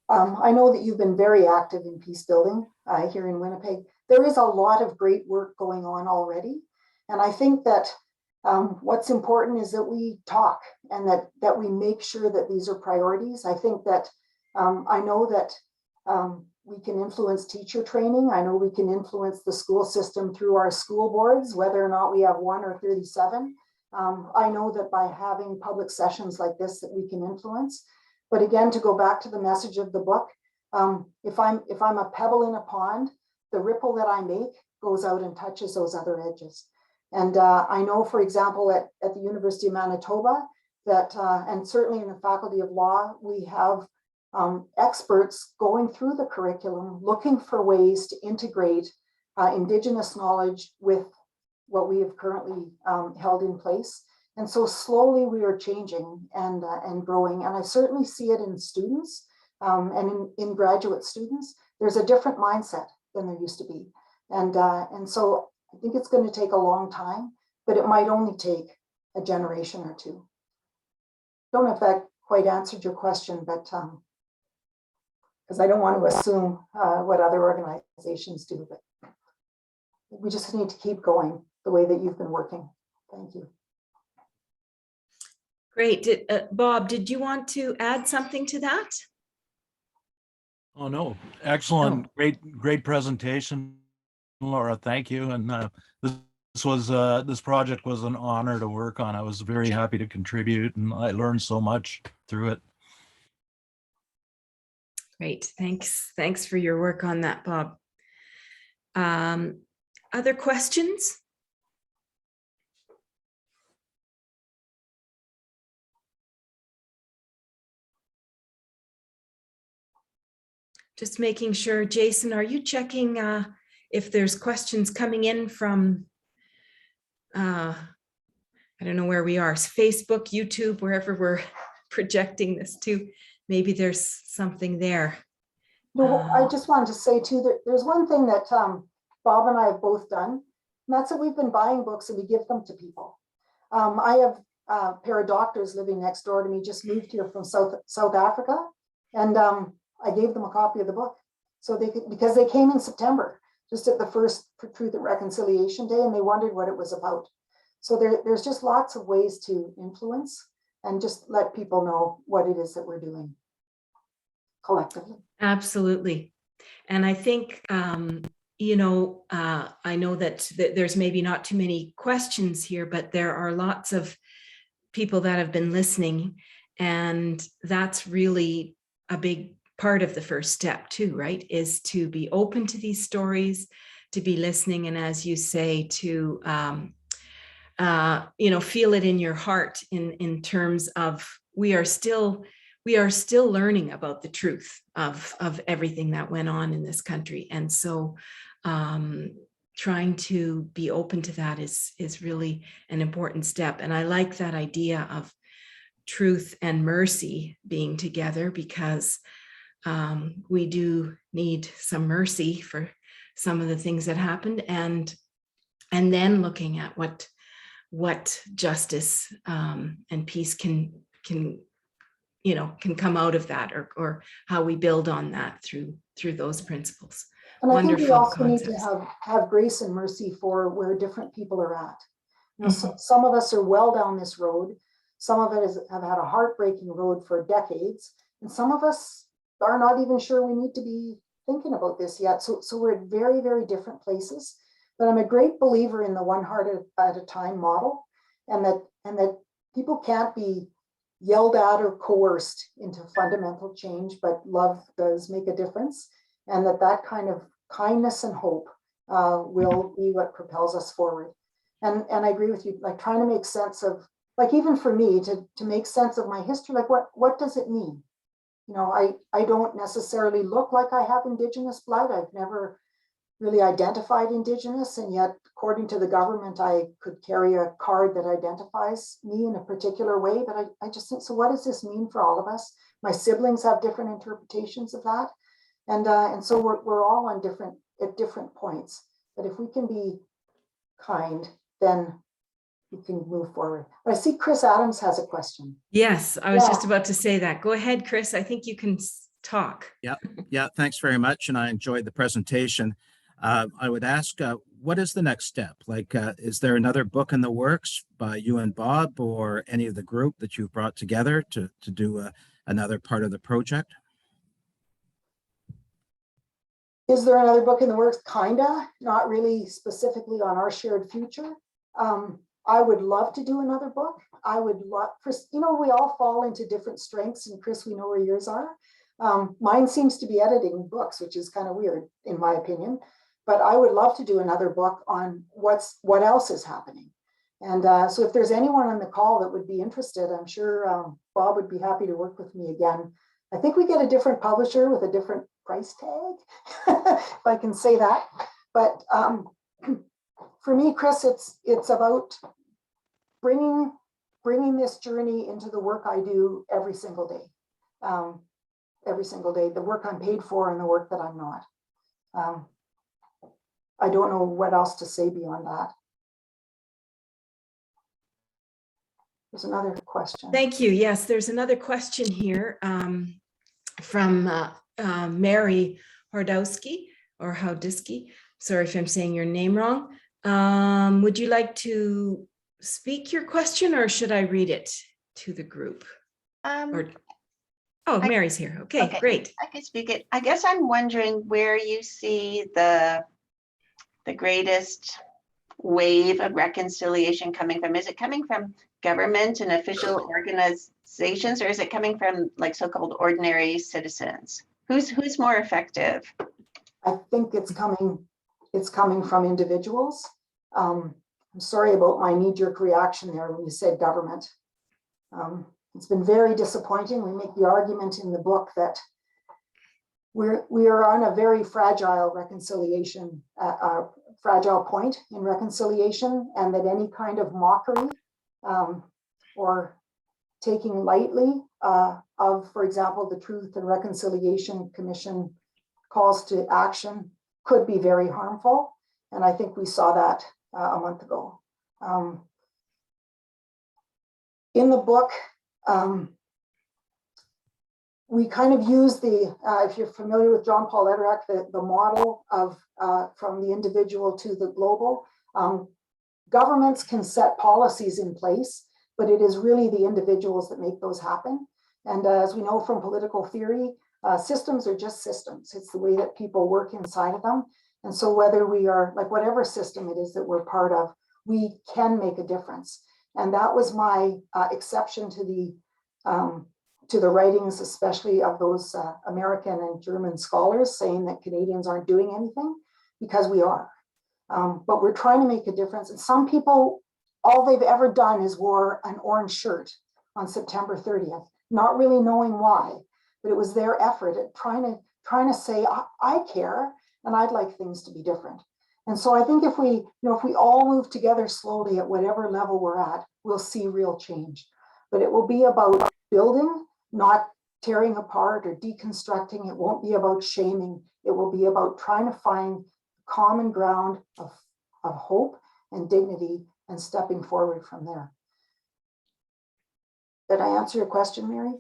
I know that you've been very active in peace building here in Winnipeg. There is a lot of great work going on already. And I think that what's important is that we talk, and that we make sure that these are priorities. I think that I know that We can influence teacher training. I know we can influence the school system through our school boards, whether or not we have 1 or 37. I know that by having public sessions like this that we can influence. But again, to go back to the message of the book, if I'm a pebble in a pond, the ripple that I make goes out and touches those other edges. And I know, for example, at the University of Manitoba, that, and certainly in the Faculty of Law, we have experts going through the curriculum, looking for ways to integrate Indigenous knowledge with what we have currently held in place. And so slowly we are changing and growing. And I certainly see it in students and in graduate students. There's a different mindset than there used to be. And so I think it's going to take a long time, but it might only take a generation or two. Don't know if that quite answered your question, but because I don't want to assume what other organizations do, but we just need to keep going the way that you've been working. Thank you. Great. Bob, did you want to add something to that? Oh, no. Excellent. Great presentation, Laura. Thank you. And this project was an honor to work on. I was very happy to contribute, and I learned so much through it. Great. Thanks for your work on that, Bob. Other questions? Just making sure, Jason, are you checking if there's questions coming in from, I don't know where we are, Facebook, YouTube, wherever we're projecting this to? Maybe there's something there. No, I just wanted to say too, that there's one thing that Bob and I have both done, and that's that we've been buying books and we give them to people. I have a pair of doctors living next door to me, just moved here from South Africa, and I gave them a copy of the book. So they could, because they came in September, just at the first Truth and Reconciliation Day, and they wondered what it was about. So there's just lots of ways to influence and just let people know what it is that we're doing collectively. Absolutely. And I think, you know, I know that there's maybe not too many questions here, but there are lots of people that have been listening, and that's really a big part of the first step too, right? Is to be open to these stories, to be listening, and as you say, to you know, feel it in your heart in terms of we are still learning about the truth of everything that went on in this country. And so trying to be open to that is really an important step. And I like that idea of truth and mercy being together, because we do need some mercy for some of the things that happened, and then looking at what justice and peace can you know, can come out of that, or how we build on that through those principles. And I think we also concepts. need to have grace and mercy for where different people are at. You know, some of us are well down this road. Some of it have had a heartbreaking road for decades, and some of us are not even sure we need to be thinking about this yet. So we're at very, very different places. But I'm a great believer in the one heart at a time model, and that people can't be yelled at or coerced into fundamental change, but love does make a difference, and that kind of kindness and hope will be what propels us forward. And I agree with you, like trying to make sense of, like even for me to make sense of my history, like what does it mean? You know, I don't necessarily look like I have Indigenous blood. I've never really identified Indigenous, and yet according to the government I could carry a card that identifies me in a particular way. But I just think, so what does this mean for all of us? My siblings have different interpretations of that, and so we're all on at different points. But if we can be kind, then we can move forward. But I see Chris Adams has a question. Yes, I was just about to say that. Go ahead, Chris. I think you can talk. Yeah, thanks very much. And I enjoyed the presentation. I would ask, what is the next step? Like, is there another book in the works by you and Bob, or any of the group that you've brought together to do another part of the project? Is there another book in the works? Kinda, not really specifically on our shared future. I would love to do another book. I would love, Chris, you know, we all fall into different strengths, and Chris, we know where yours are. Mine seems to be editing books, which is kind of weird in my opinion, but I would love to do another book on what else is happening. And so if there's anyone on the call that would be interested, I'm sure Bob would be happy to work with me again. I think we get a different publisher with a different price tag, if I can say that. But for me, Chris, it's about bringing this journey into the work I do every single day. Every single day, the work I'm paid for and the work that I'm not. I don't know what else to say beyond that. There's another question. Thank you. Yes, there's another question here from Mary Hordowski or Howdowski. Sorry if I'm saying your name wrong. Would you like to speak your question, or should I read it to the group? Mary's here. Okay, great. I can speak it. I guess I'm wondering where you see the greatest wave of reconciliation coming from. Is it coming from government and official organizations, or is it coming from like so-called ordinary citizens? Who's more effective? I think it's coming from individuals. I'm sorry about my knee-jerk reaction there when you said government. It's been very disappointing. We make the argument in the book that we are on a very fragile reconciliation, fragile point in reconciliation, and that any kind of mockery or taking lightly of, for example, the Truth and Reconciliation Commission calls to action could be very harmful. And I think we saw that a month ago. In the book, we kind of use if you're familiar with John Paul Lederach, the model of from the individual to the global. Governments can set policies in place, but it is really the individuals that make those happen. And as we know from political theory, systems are just systems. It's the way that people work inside of them. And so whether we are, like whatever system it is that we're part of, we can make a difference. And that was my exception to the writings, especially of those American and German scholars saying that Canadians aren't doing anything, because we are. But we're trying to make a difference. And some people, all they've ever done is wore an orange shirt on September 30th, not really knowing why, but it was their effort at trying to say, I care, and I'd like things to be different. And so I think if we all move together slowly at whatever level we're at, we'll see real change. But it will be about building, not tearing apart or deconstructing. It won't be about shaming. It will be about trying to find common ground of hope and dignity and stepping forward from there. Did I answer your question, Mary?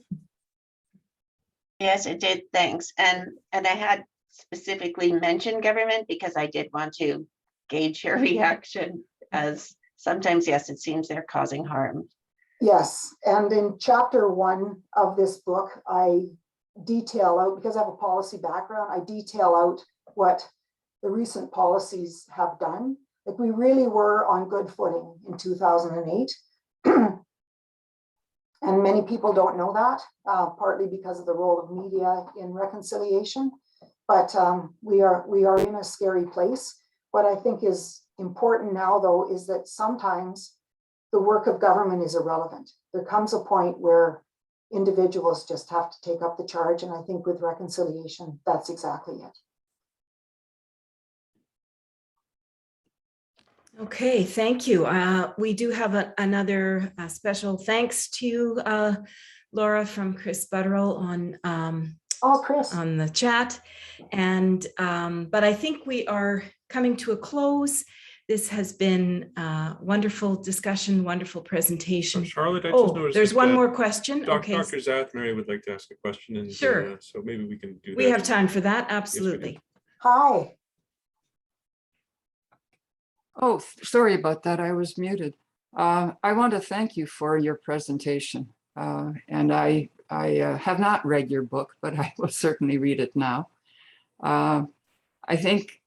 Yes, it did. Thanks. And I had specifically mentioned government because I did want to gauge your reaction, as sometimes, yes, it seems they're causing harm. Yes, and in chapter 1 of this book, I detail out, because I have a policy background, I detail out what the recent policies have done. Like, we really were on good footing in 2008. And many people don't know that, partly because of the role of media in reconciliation. But we are in a scary place. What I think is important now, though, is that sometimes the work of government is irrelevant. There comes a point where individuals just have to take up the charge. And I think with reconciliation, that's exactly it. Okay, thank you. We do have another special thanks to you, Laura, from Chris Butterill on Chris, on the chat. And but I think we are coming to a close. This has been a wonderful discussion, wonderful presentation. Charlotte, I just noticed there's that, one more question. Dr. Okay. Zathmary would like to ask a question. And, sure. So maybe we can do that. We have time for that. Absolutely. Yes, hi. Oh, sorry about that. I was muted. I want to thank you for your presentation. And I have not read your book, but I will certainly read it now. I think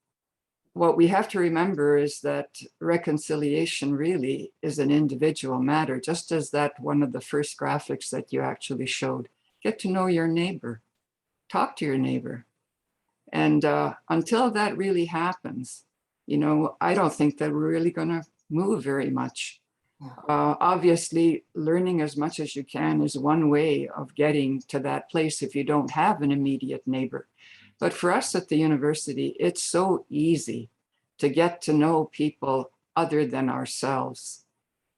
what we have to remember is that reconciliation really is an individual matter, just as that one of the first graphics that you actually showed. Get to know your neighbor, talk to your neighbor. And until that really happens, you know, I don't think that we're really going to move very much. Obviously, learning as much as you can is one way of getting to that place if you don't have an immediate neighbor. But for us at the university, it's so easy to get to know people other than ourselves.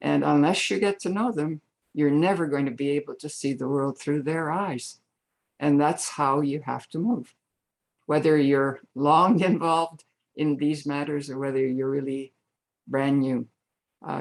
And unless you get to know them, you're never going to be able to see the world through their eyes. And that's how you have to move. Whether you're long involved in these matters or whether you're really brand new,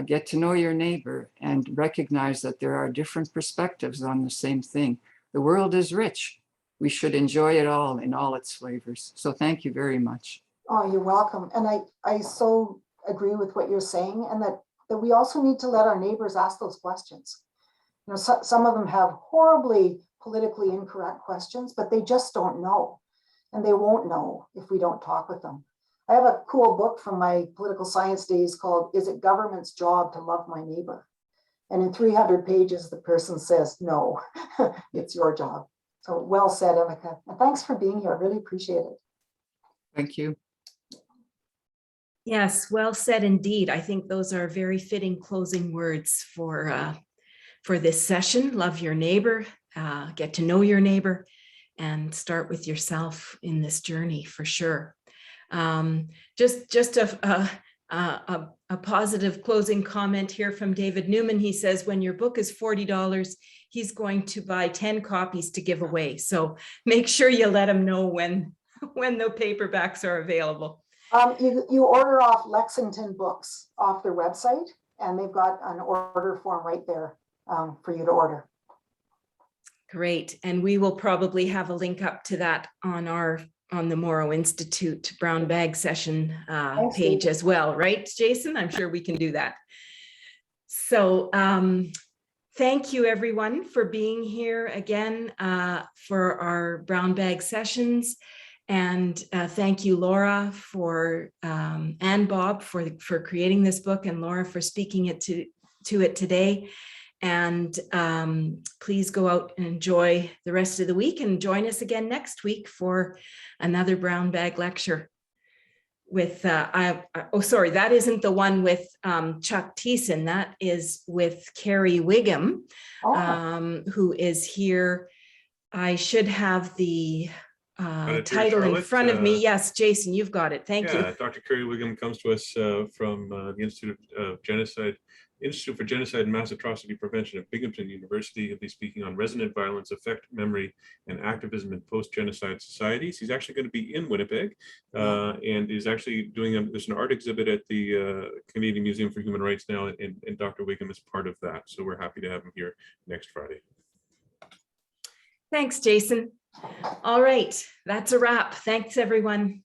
get to know your neighbor and recognize that there are different perspectives on the same thing. The world is rich. We should enjoy it all in all its flavors. So thank you very much. Oh, you're welcome. And I so agree with what you're saying, and that we also need to let our neighbors ask those questions. You know, some of them have horribly politically incorrect questions, but they just don't know. And they won't know if we don't talk with them. I have a cool book from my political science days called "Is It Government's Job to Love My Neighbor?" And in 300 pages, the person says, no, it's your job. So well said, Emeka. And thanks for being here. I really appreciate it. Thank you. Yes, well said indeed. I think those are very fitting closing words for this session. Love your neighbor, get to know your neighbor, and start with yourself in this journey for sure. Just a positive closing comment here from David Newman. He says, when your book is $40, he's going to buy 10 copies to give away. So make sure you let him know when the paperbacks are available. You order off Lexington Books off their website, and they've got an order form right there for you to order. Great. And we will probably have a link up to that on the Morrow Institute brown bag session page as well, right, Jason? I'm sure we can do that. So thank you everyone for being here again for our brown bag sessions. And thank you, Laura, and Bob for creating this book, and Laura for speaking it to it today. And please go out and enjoy the rest of the week, and join us again next week for another brown bag lecture with, sorry, that isn't the one with Chuck Thiessen. That is with Carrie Wiggum, who is here. I should have the title in front of me. Yes, Jason, you've got it. Thank you. Dr. Carrie Wiggum comes to us from the Institute for Genocide and Mass Atrocity Prevention at Binghamton University. He'll be speaking on resonant violence, affect memory, and activism in post-genocide societies. He's actually going to be in Winnipeg and is actually doing there's an art exhibit at the Canadian Museum for Human Rights now, and Dr. Wiggum is part of that. So we're happy to have him here next Friday. Thanks, Jason. All right, that's a wrap. Thanks, everyone.